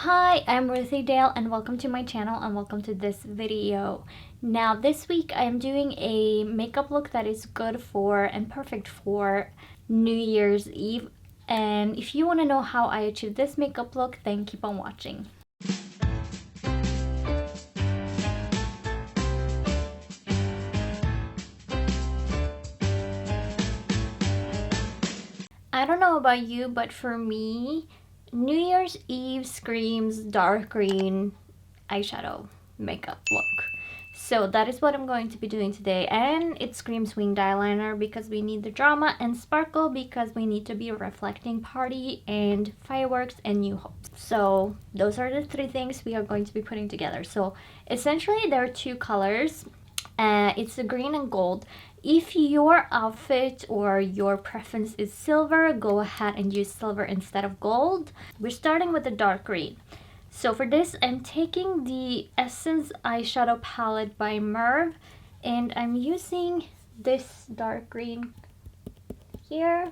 Hi, I'm Ruthie Dahle and welcome to my channel and welcome to this video. Now this week I'm doing a makeup look that is good for and perfect for New Year's Eve. And if you want to know how I achieved this makeup look, then keep on watching. I don't know about you, but for me, New Year's Eve screams dark green eyeshadow makeup look. So that is what I'm going to be doing today, and it screams winged eyeliner because we need the drama, and sparkle because we need to be a reflecting party and fireworks and new hopes. So those are the three things we are going to be putting together. So essentially there are two colors. It's the green and gold. If your outfit or your preference is silver, go ahead and use silver instead of gold. We're starting with the dark green. So for this, I'm taking the Essence eyeshadow palette by Merve, and I'm using this dark green here.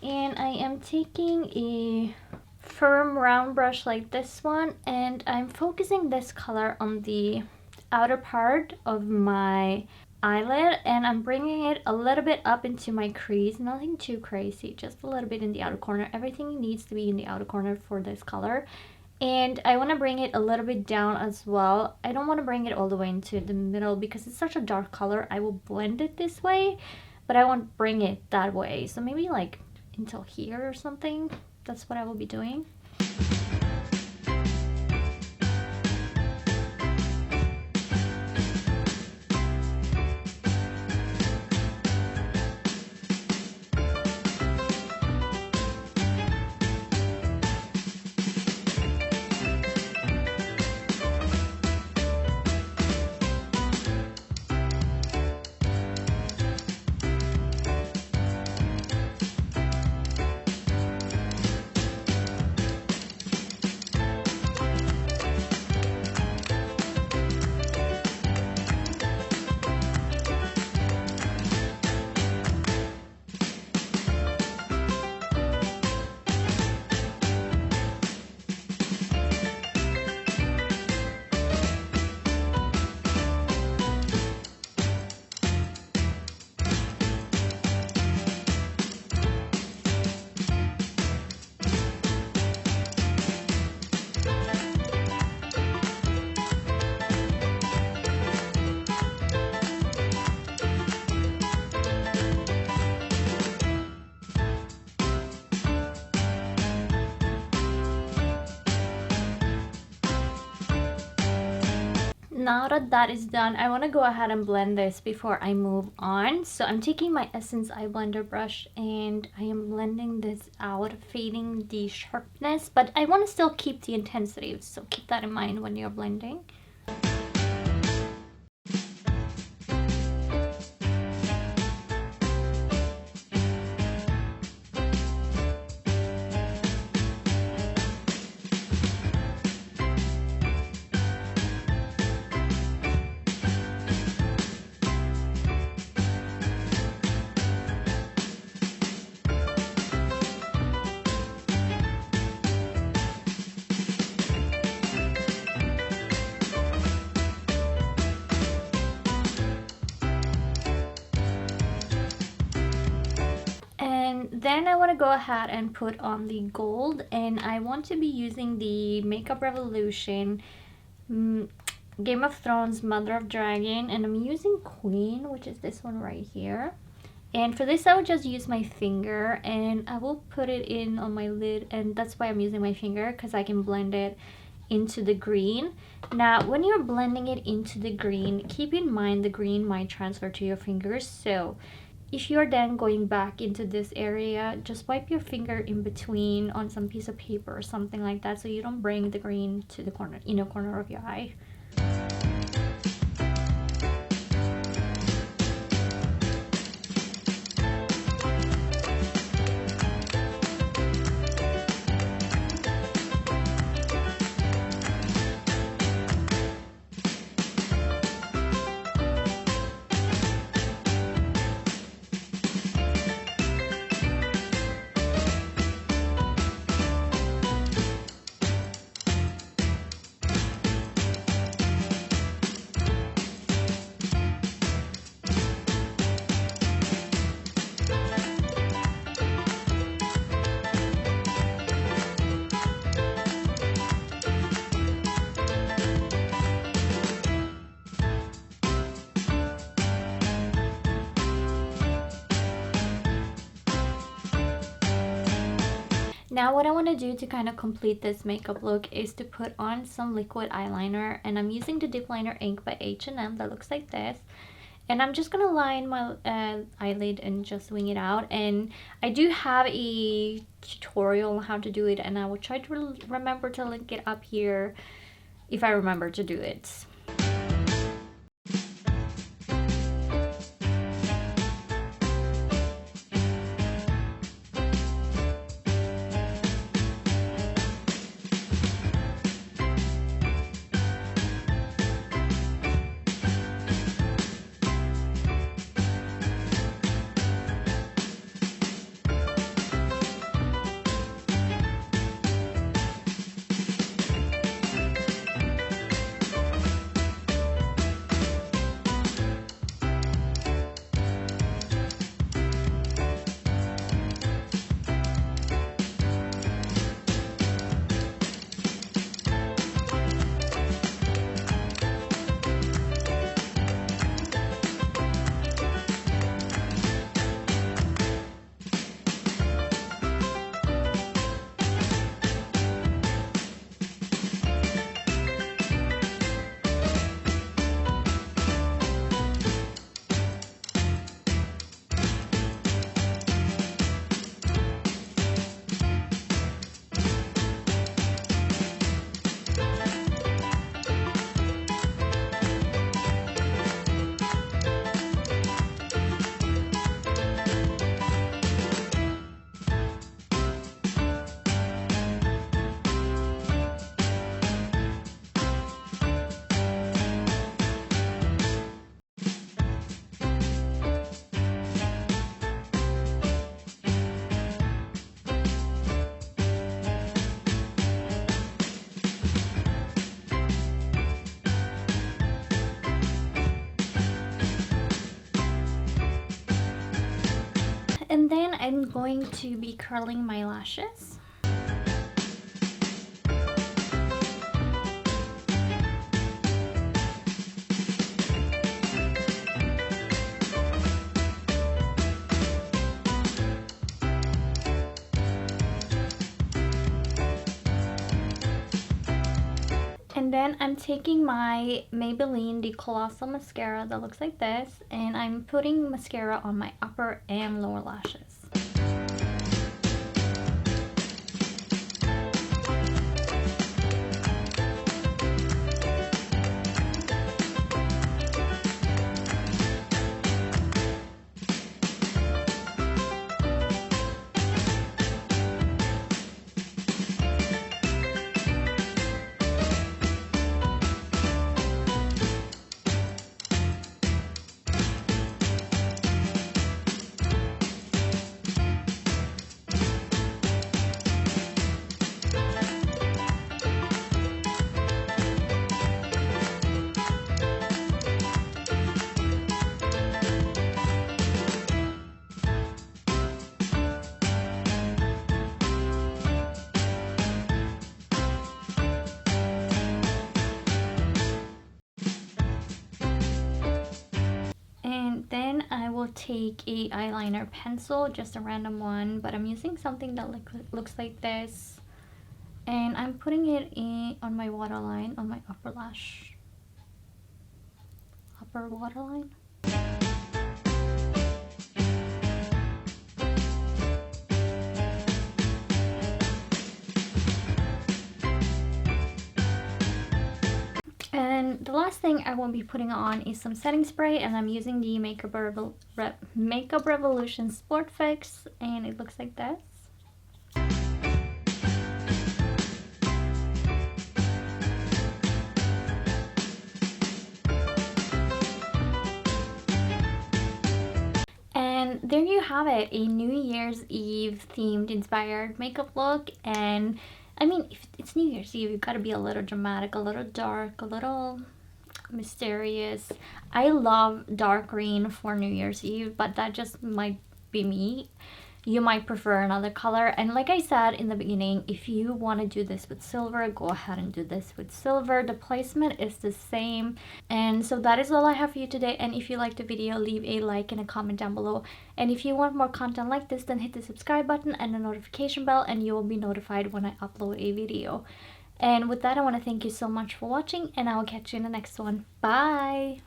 And I am taking a firm round brush like this one, and I'm focusing this color on the outer part of my eyelid, and I'm bringing it a little bit up into my crease. Nothing too crazy, just a little bit in the outer corner. Everything needs to be in the outer corner for this color. And I want to bring it a little bit down as well. I don't want to bring it all the way into the middle because it's such a dark color. I will blend it this way, but I won't bring it that way. So maybe like until here or something. That's what I will be doing. Now that that is done, I want to go ahead and blend this before I move on. So I'm taking my Essence eye blender brush and I am blending this out, fading the sharpness, but I want to still keep the intensity, so keep that in mind when you're blending. Then I want to go ahead and put on the gold, and I want to be using the Makeup Revolution Game of Thrones Mother of Dragon, and I'm using Queen, which is this one right here. And for this I would just use my finger and I will put it in on my lid, and that's why I'm using my finger, because I can blend it into the green. Now when you're blending it into the green, keep in mind the green might transfer to your fingers, so if you're then going back into this area, just wipe your finger in between on some piece of paper or something like that, so you don't bring the green to the corner, inner corner of your eye. Now what I want to do to kind of complete this makeup look is to put on some liquid eyeliner, and I'm using the Dipliner Ink by H&M that looks like this. And I'm just gonna line my eyelid and just wing it out. And I do have a tutorial on how to do it, and I will try to remember to link it up here if I remember to do it. And then I'm going to be curling my lashes. And then I'm taking my Maybelline, the Colossal mascara that looks like this, and I'm putting mascara on my upper and lower lashes. Then I will take a eyeliner pencil, just a random one, but I'm using something that looks like this, and I'm putting it on my waterline, on my upper waterline. And the last thing I will be putting on is some setting spray, and I'm using the Makeup Revolution Sport Fix, and it looks like this. And there you have it, a New Year's Eve themed inspired makeup look. And I mean, if it's New Year's Eve, you've got to be a little dramatic, a little dark, a little mysterious. I love dark green for New Year's Eve, but that just might be me. you might prefer another color. And like I said in the beginning, if you want to do this with silver, go ahead and do this with silver. The placement is the same. And so that is all I have for you today. And if you liked the video, leave a like and a comment down below. And if you want more content like this, then hit the subscribe button and the notification bell, and you will be notified when I upload a video. And with that, I want to thank you so much for watching, and I will catch you in the next one. Bye!